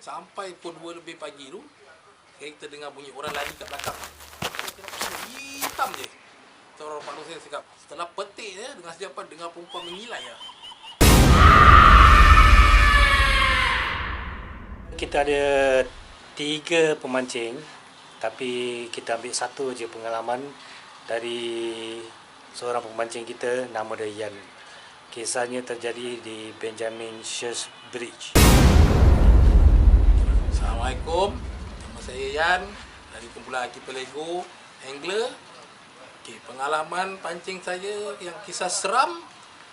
Sampai pukul 2 lebih pagi tu, kita dengar bunyi orang lari kat belakang. Kita nampak semua hitam je. Orang Pak Long saya cakap, setelah petik je, dengan sejapan dengar perempuan mengilai lah. Kita ada 3 pemancing, tapi kita ambil satu je pengalaman dari seorang pemancing kita, nama dia Yan. Kisahnya terjadi di Benjamin Shears Bridge. Assalamualaikum, nama saya Yan dari kumpulan Archipelago Angler. Okey, pengalaman pancing saya yang kisah seram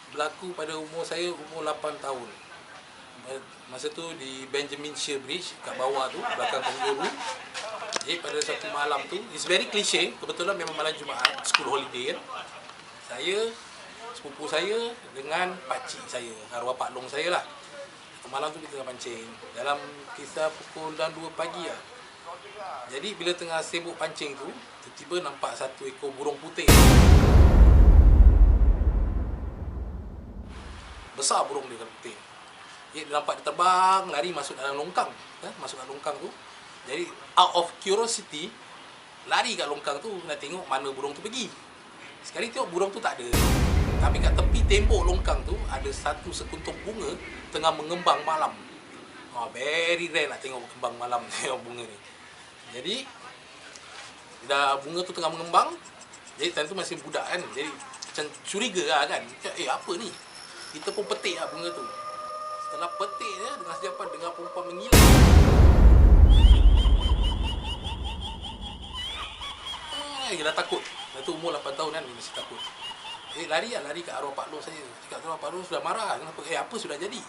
berlaku pada umur 8 tahun. Masa tu di Benjamin Shears Bridge kat bawah tu, belakang Kangaroo. Jadi pada satu malam tu, it's very cliche, kebetulan memang malam Jumaat, school holiday kan. Saya, sepupu saya dengan pakcik saya, arwah Pak Long saya lah. Malam tu kita tengah pancing. Dalam kisah pukul 2 pagi lah. Jadi bila tengah sibuk pancing tu, tiba-tiba nampak satu ekor burung putih. Besar burung dia putih. Dia nampak dia terbang, lari masuk dalam longkang. Masuk dalam longkang tu. Jadi out of curiosity, lari kat longkang tu nak tengok mana burung tu pergi. Sekali tengok burung tu tak ada. Tapi kat tepi tembok longkang tu ada satu sekuntum bunga tengah mengembang malam. Very rare nak tengok kembang malam tengok bunga ni. Jadi dah bunga tu tengah mengembang. Jadi time tu masih budak kan. Jadi macam curiga lah kan. Apa ni? Kita pun petik lah bunga tu. Setelah petik je, dengan sejapan dengar perempuan mengilai. Dah takut. Dah tu umur 8 tahun kan, masih takut. Lari kat arwah Pak Long saya. Cakap arwah Pak Long sudah marah. Kenapa? Apa sudah jadi?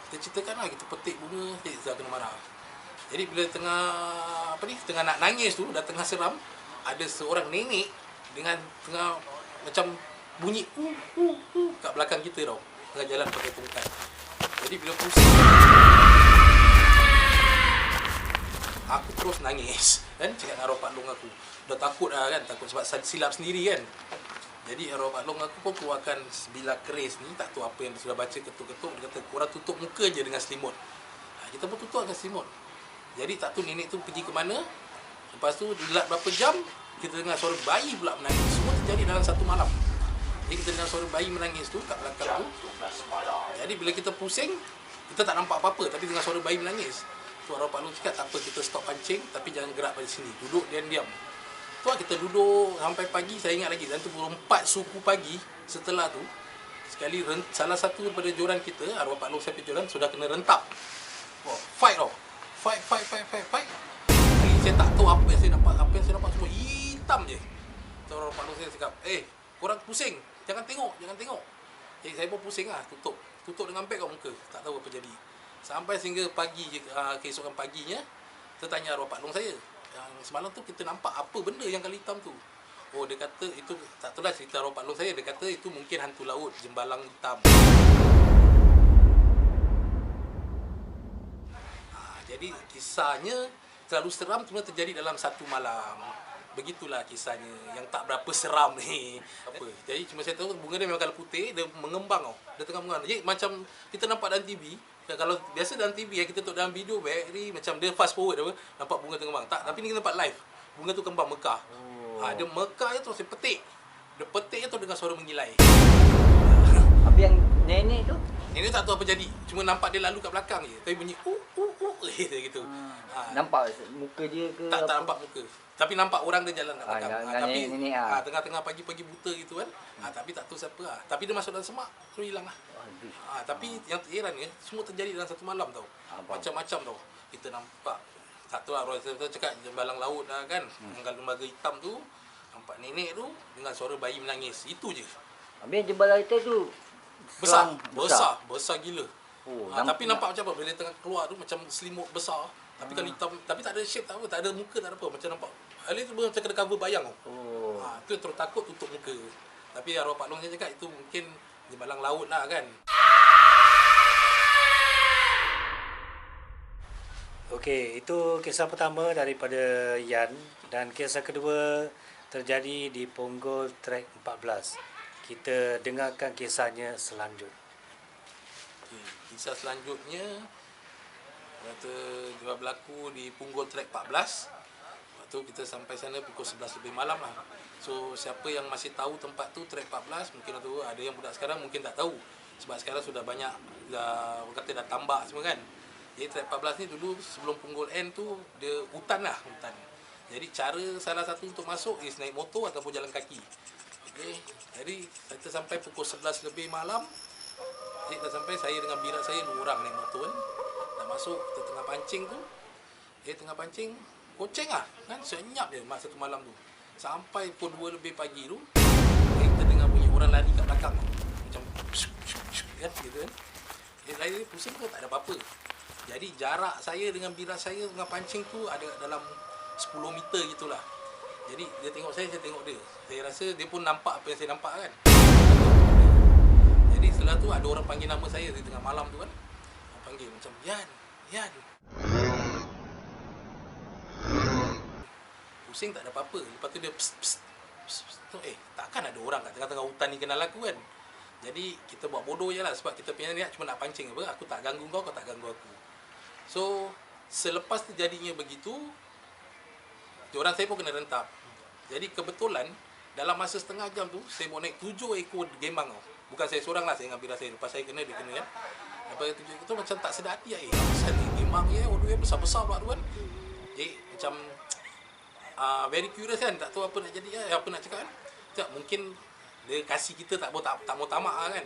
Kita ceritakan lah, kita petik bunga, saya kena marah. Jadi bila tengah nak nangis tu, dah tengah seram, ada seorang nenek dengan tengah macam bunyi kat belakang kita tau. Tengah jalan pakai tongkat. Jadi bila pusing, aku terus nangis kan, cakap dengan arwah Pak Long aku. Dah takut lah kan, takut sebab silap sendiri kan. Jadi arwah Pak Long aku pun keluarkan sebilah keris ni, tak tahu apa yang dia sudah baca, ketuk-ketuk. Dia kata, korang tutup muka je dengan selimut. Kita pun tutup dengan selimut. Jadi tak tahu nenek tu pergi ke mana. Lepas tu dilat berapa jam, kita dengar suara bayi pula menangis. Semua terjadi dalam satu malam. Jadi kita dengar suara bayi menangis tu kat belakang tu. Jadi bila kita pusing, kita tak nampak apa-apa, tapi dengar suara bayi menangis. Tu arwah Pak Long cakap, tak apa, kita stop pancing, tapi jangan gerak pada sini. Duduk dan diam. Tu lah kita duduk sampai pagi, saya ingat lagi. Dan tu pukul 4 suku pagi setelah tu, sekali salah satu daripada joran kita, arwah Pak Long saya pergi joran, sudah kena rentap. Fight tau. Fight. Jadi saya tak tahu apa yang saya nampak semua hitam je. So arwah Pak Long saya cakap, korang pusing, jangan tengok. Jadi saya pun pusing lah, tutup dengan beg kat muka. Tak tahu apa jadi. Sampai sehingga pagi, keesokan paginya, saya tanya arwah Pak Long saya, yang semalam tu kita nampak apa benda yang kali hitam tu. Dia kata itu, tak tahulah cerita arwah Pak Long saya, dia kata itu mungkin hantu laut, jembalang hitam. Jadi kisahnya terlalu seram, cuma terjadi dalam satu malam. Begitulah kisahnya yang tak berapa seram ni. Jadi cuma saya tahu bunga dia memang kalau putih, dia mengembang tau. Dia tengah mengembang. Jadi macam kita nampak dalam TV. Kalau biasa dalam TV yang kita tengok dalam video, very macam dia fast forward apa, nampak bunga tengah kembang. Tak, tapi ni kita nampak live. Bunga tu kembang mekar. Dia mekar je terus dia petik. Dia petik je tu dengan suara mengilai. Apa yang nenek tu? Nenek tak tahu apa jadi. Cuma nampak dia lalu kat belakang je. Tapi bunyi gitu. Nampak muka dia ke? Tak nampak muka. Tapi nampak orang dia jalan kat belakang. Tapi nenek tengah-tengah pagi-pagi buta gitu kan. Tapi tak tahu siapa lah. Tapi dia masuk dalam semak, terus hilang lah. Tapi yang herannya semua terjadi dalam satu malam tau. Macam-macam tau. Kita nampak, tak tahu lah, saya cakap jembalang laut dah kan. Lembaga hitam tu, nampak nenek tu dengan suara bayi menangis. Itu je. Habis jembalang hitam tu besar gila. Tapi nampak macam apa bila tengah keluar tu, macam selimut besar. Tapi kalau hitam, tapi tak ada shape, tak apa, tak ada muka, tak ada apa, macam nampak Alif tu macam kena cover bayang tau. Tu terus takut tutup muka. Tapi arwah Pak Long saya cakap itu mungkin jembalang laut lah kan. Okey, itu kisah pertama daripada Yan, dan kisah kedua terjadi di Punggol Trek 14. Kita dengarkan kisahnya selanjutnya. Kisah selanjutnya, Kata dia berlaku di Punggol Track 14. Lepas tu kita sampai sana pukul 11 lebih malam lah. So siapa yang masih tahu tempat tu Track 14, mungkin tu ada yang budak sekarang mungkin tak tahu. Sebab sekarang sudah banyak dah kata dah tambak semua kan. Jadi Track 14 ni dulu sebelum Punggol End tu dia hutan lah, hutan. Jadi cara salah satu untuk masuk is naik motor ataupun jalan kaki. Okey. Jadi kita sampai pukul 11 lebih malam. Jadi dah sampai saya dengan birak saya 2 orang naik motor kan. Dah masuk kita tengah pancing tu. Tengah pancing goceng lah kan, senyap je masa tu malam tu. Sampai pukul 2 lebih pagi tu kita dengar bunyi orang lari kat belakang tu. Macam kan gitu kan. Saya pusing tu tak ada apa-apa. Jadi jarak saya dengan birak saya tengah pancing tu ada dalam 10 meter gitulah. Jadi dia tengok saya tengok dia. Saya rasa dia pun nampak apa yang saya nampak kan. Jadi setelah tu ada orang panggil nama saya di tengah malam tu kan. Orang panggil macam Yan. Pusing tak ada apa-apa. Lepas tu dia psst. Takkan ada orang kat tengah-tengah hutan ni kenal aku kan. Jadi kita buat bodoh je lah sebab kita punya niat cuma nak pancing apa. Aku tak ganggu kau tak ganggu aku. So selepas terjadinya begitu, diorang saya pun kena rentap. Jadi kebetulan dalam masa setengah jam tu saya bawa naik 7 ekor gemang tau. Bukan saya seorang lah, saya dengan birak saya. Lepas saya kena, dia kena kan. Lepas 7 ekor tu macam tak sedar hati lah. Pasal ni gemang je, waduh besar-besar pula tu kan. Jadi macam very curious kan, tak tahu apa nak jadi apa nak cakap kan. Tak, mungkin dia kasih kita tak mau tamak lah kan.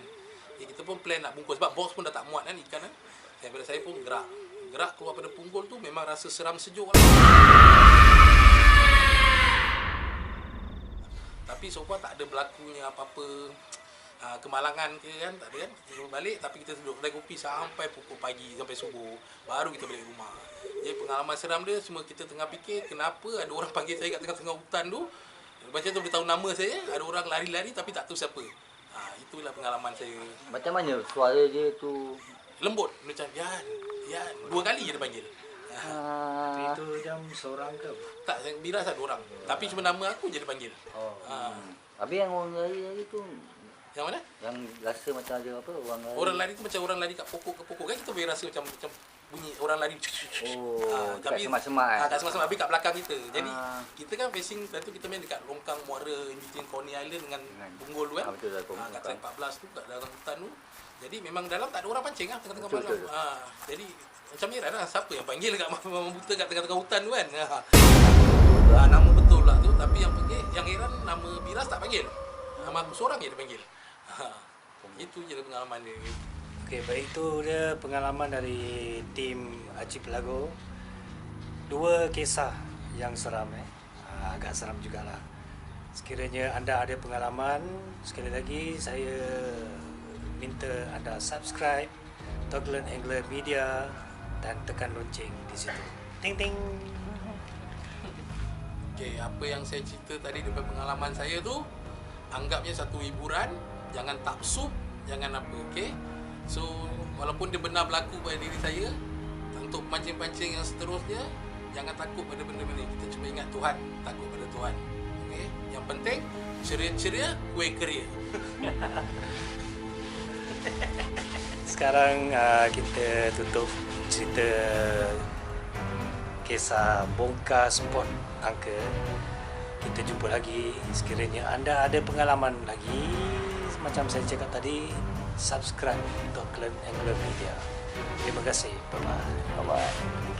Jadi kita pun plan nak bungkus sebab box pun dah tak muat kan ikan kan. Daripada saya pun gerak keluar pada Punggol tu memang rasa seram sejuk lah. Tapi so far tak ada berlakunya apa-apa kemalangan ke kan, tak ada kan. Kita balik tapi kita duduk kedai kopi sampai pukul pagi, sampai subuh, baru kita balik rumah. Jadi pengalaman seram dia cuma kita tengah fikir kenapa ada orang panggil saya kat tengah-tengah hutan tu. Macam tu dia tahu nama saya, ada orang lari-lari tapi tak tahu siapa. Itulah pengalaman saya. Macam mana suara dia tu? Lembut, macam Yan. 2 kali je dia panggil. Itu jam seorang ke? Tak, saya biras ada 2 orang. Tapi cuma nama aku je dia panggil. Habis yang orang lari tu Yang mana? yang rasa macam ada apa orang lari. Orang lari tu macam orang lari kat pokok ke pokok kan, kita boleh rasa macam bunyi orang lari. Kat semak-semak kat semak-semak habis kat belakang kita. Jadi kita kan facing, tentu kita main dekat longkang muara in between Coney Island dengan Punggol tu kan. Betul lah. Kat track 14 tu kat dalam hutan tu. Jadi memang dalam tak ada orang pancing lah tengah-tengah malam. Jadi macam heran lah siapa yang panggil kat Mamam Buta kat tengah-tengah hutan tu kan. Nama betul lah tu, tapi yang panggil, yang heran nama Biras tak panggil. Nama aku seorang je dia panggil. Itu je pengalaman dia. Okey, baik, itu dia pengalaman dari tim Archipelago. 2 kisah yang seram agak seram jugalah. Sekiranya anda ada pengalaman, sekali lagi saya minta anda subscribe Toglan Angler Media dan tekan lonceng di situ. Ting ting. Okey, apa yang saya cerita tadi daripada pengalaman saya tu, anggapnya satu hiburan, jangan taksub, jangan apa, okey? So, walaupun dia benar berlaku pada diri saya, untuk pancing-pancing yang seterusnya, jangan takut pada benda-benda ni. Kita cuma ingat Tuhan, takut pada Tuhan. Okey? Yang penting ceria-ceria, kuih keria. Sekarang kita tutup cerita kisah bongkar spot angka. Kita jumpa lagi. Sekiranya anda ada pengalaman lagi, macam saya cakap tadi, subscribe Toglan Angler Media. Terima kasih. Bye-bye. Bye-bye.